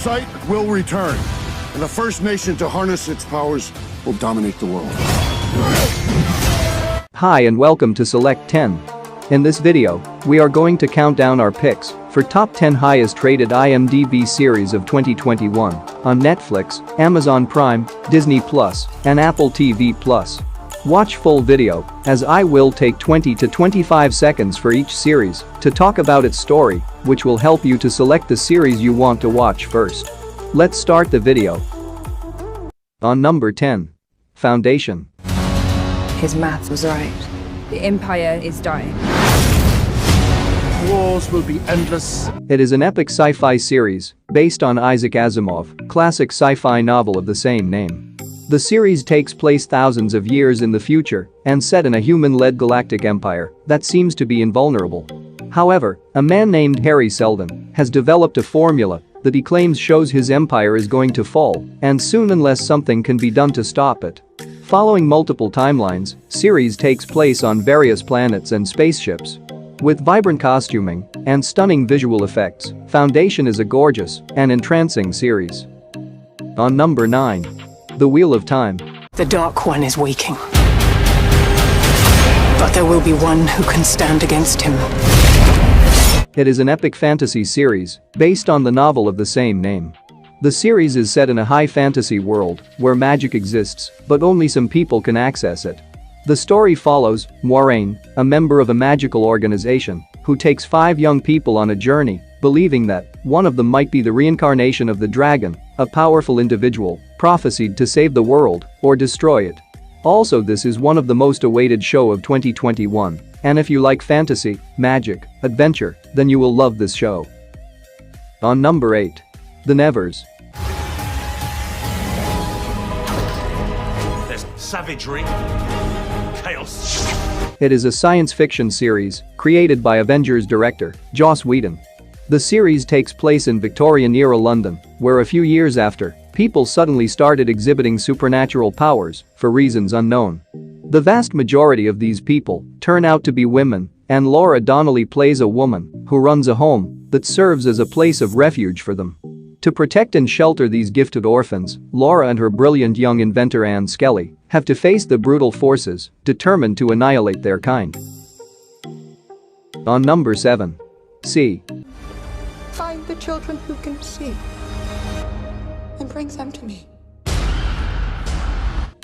Sight will return, and the first nation to harness its powers will dominate the world. Hi and welcome to Select 10. In this video, we are going to count down our picks for top 10 highest rated IMDb series of 2021 on Netflix, Amazon Prime, Disney+, and Apple TV+. Watch full video, as I will take 20 to 25 seconds for each series to talk about its story, which will help you to select the series you want to watch first. Let's start the video. On number 10. Foundation. His math was right. The Empire is dying. Wars will be endless. It is an epic sci-fi series based on Isaac Asimov, classic sci-fi novel of the same name. The series takes place thousands of years in the future and set in a human-led galactic empire that seems to be invulnerable. However, a man named Harry Seldon has developed a formula that he claims shows his empire is going to fall, and soon unless something can be done to stop it. Following multiple timelines, series takes place on various planets and spaceships. With vibrant costuming and stunning visual effects, Foundation is a gorgeous and entrancing series. On number 9. The Wheel of Time. The Dark One is waking. But there will be one who can stand against him. It is an epic fantasy series based on the novel of the same name. The series is set in a high fantasy world where magic exists, but only some people can access it. The story follows Moiraine, a member of a magical organization, who takes 5 young people on a journey, believing that one of them might be the reincarnation of the dragon, a powerful individual prophesied to save the world or destroy it. Also, this is one of the most awaited show of 2021, and if you like fantasy, magic, adventure, then you will love this show. On number 8. The Nevers. There's savagery, chaos. It is a science fiction series created by Avengers director Joss Whedon. The series takes place in Victorian-era London, where a few years after, people suddenly started exhibiting supernatural powers for reasons unknown. The vast majority of these people turn out to be women, and Laura Donnelly plays a woman who runs a home that serves as a place of refuge for them. To protect and shelter these gifted orphans, Laura and her brilliant young inventor Anne Skelly have to face the brutal forces determined to annihilate their kind. On number 7. See. Find the children who can see and bring them to me.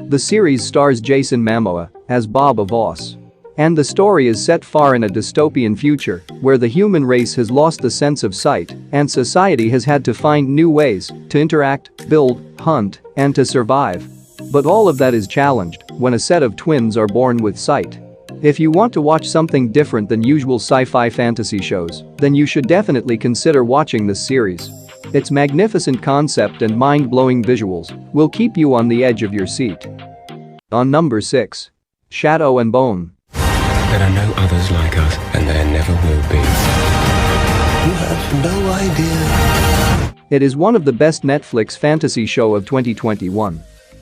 The series stars Jason Momoa as Bob of Oz. And the story is set far in a dystopian future where the human race has lost the sense of sight and society has had to find new ways to interact, build, hunt, and to survive. But all of that is challenged when a set of twins are born with sight. If you want to watch something different than usual sci-fi fantasy shows, then you should definitely consider watching this series. Its magnificent concept and mind-blowing visuals will keep you on the edge of your seat. On number 6. Shadow and Bone. There are no others like us, and there never will be. You have no idea. It is one of the best Netflix fantasy show of 2021.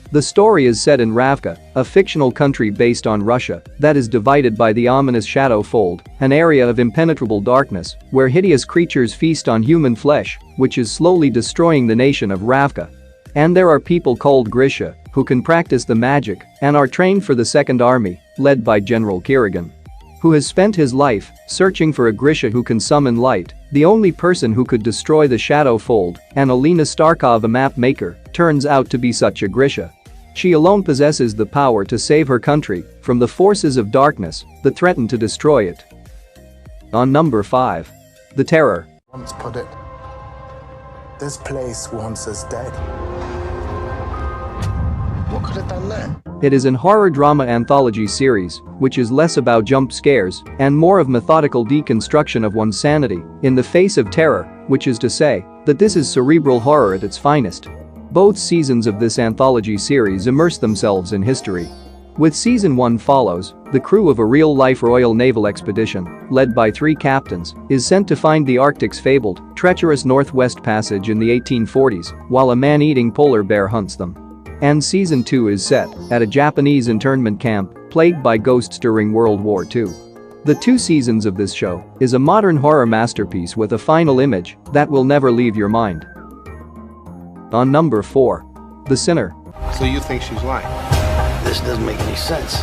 The story is set in Ravka, a fictional country based on Russia that is divided by the ominous Shadow Fold, an area of impenetrable darkness where hideous creatures feast on human flesh, which is slowly destroying the nation of Ravka. And there are people called Grisha who can practice the magic and are trained for the Second Army, led by General Kirigan, who has spent his life searching for a Grisha who can summon light. The only person who could destroy the Shadow Fold, and Alina Starkov, a map maker, turns out to be such a Grisha. She alone possesses the power to save her country from the forces of darkness that threaten to destroy it. On number 5. The Terror. Once put it, this place wants us dead. What could have done that? It is an horror drama anthology series, which is less about jump scares and more of methodical deconstruction of one's sanity in the face of terror, which is to say that this is cerebral horror at its finest. Both seasons of this anthology series immerse themselves in history. With season 1 follows, the crew of a real-life Royal Naval expedition, led by 3 captains, is sent to find the Arctic's fabled, treacherous Northwest Passage in the 1840s, while a man-eating polar bear hunts them. And season 2 is set at a Japanese internment camp plagued by ghosts during World War II. The 2 seasons of this show is a modern horror masterpiece with a final image that will never leave your mind. On number 4. The Sinner. So you think she's lying? This doesn't make any sense.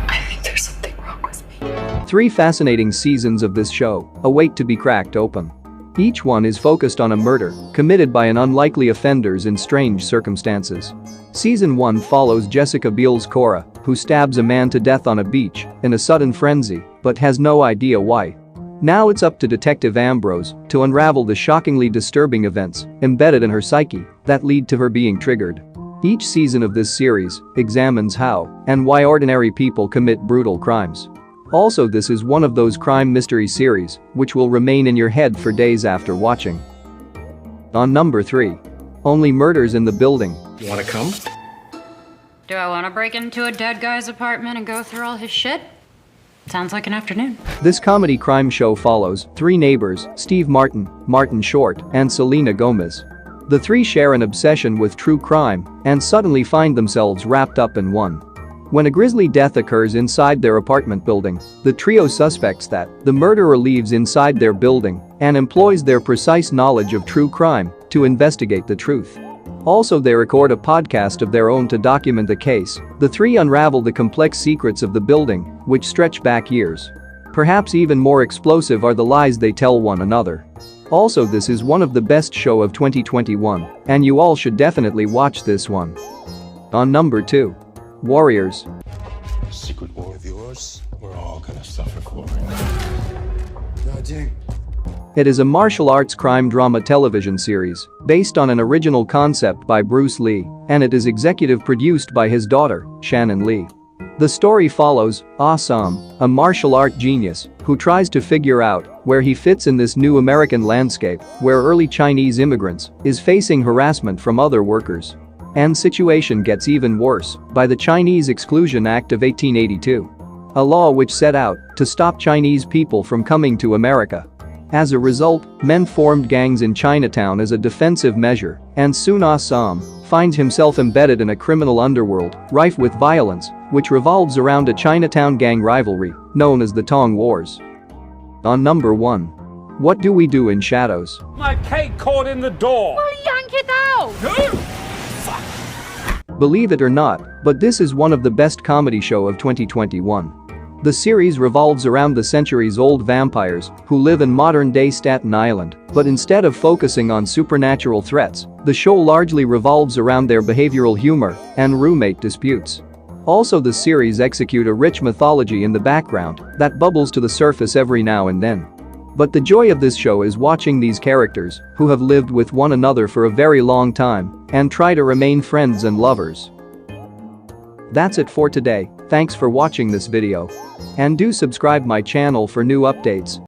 I think there's something wrong with me. 3 fascinating seasons of this show await to be cracked open. Each one is focused on a murder committed by an unlikely offenders in strange circumstances. Season 1 follows Jessica Biel's Cora, who stabs a man to death on a beach in a sudden frenzy but has no idea why. Now it's up to Detective Ambrose to unravel the shockingly disturbing events embedded in her psyche that lead to her being triggered. Each season of this series examines how and why ordinary people commit brutal crimes. Also, this is one of those crime mystery series which will remain in your head for days after watching. On number 3. Only Murders in the Building. You wanna come? Do I want to break into a dead guy's apartment and go through all his shit? Sounds like an afternoon. This comedy crime show follows 3 neighbors, Steve Martin, Martin Short, and Selena Gomez. The 3 share an obsession with true crime and suddenly find themselves wrapped up in one. When a grisly death occurs inside their apartment building, the trio suspects that the murderer lives inside their building and employs their precise knowledge of true crime to investigate the truth. Also, they record a podcast of their own to document the case. The 3 unravel the complex secrets of the building, which stretch back years. Perhaps even more explosive are the lies they tell one another. Also, this is one of the best show of 2021, and you all should definitely watch this one. On number 2. Warriors. Secret war with yours, we're all gonna suffer for it. It is a martial arts crime drama television series based on an original concept by Bruce Lee, and it is executive produced by his daughter, Shannon Lee. The story follows Ah-Sam, a martial art genius who tries to figure out where he fits in this new American landscape where early Chinese immigrants is facing harassment from other workers. And situation gets even worse by the Chinese Exclusion Act of 1882, a law which set out to stop Chinese people from coming to America. As a result, men formed gangs in Chinatown as a defensive measure, and soon Ah-Sam finds himself embedded in a criminal underworld rife with violence, which revolves around a Chinatown gang rivalry known as the Tong Wars. On number 1. What Do We Do in Shadows? My cake caught in the door. Well, yank it out! Believe it or not, but this is one of the best comedy show of 2021. The series revolves around the centuries-old vampires who live in modern-day Staten Island, but instead of focusing on supernatural threats, the show largely revolves around their behavioral humor and roommate disputes. Also, the series execute a rich mythology in the background that bubbles to the surface every now and then. But the joy of this show is watching these characters, who have lived with one another for a very long time, and try to remain friends and lovers. That's it for today. Thanks for watching this video. And do subscribe my channel for new updates.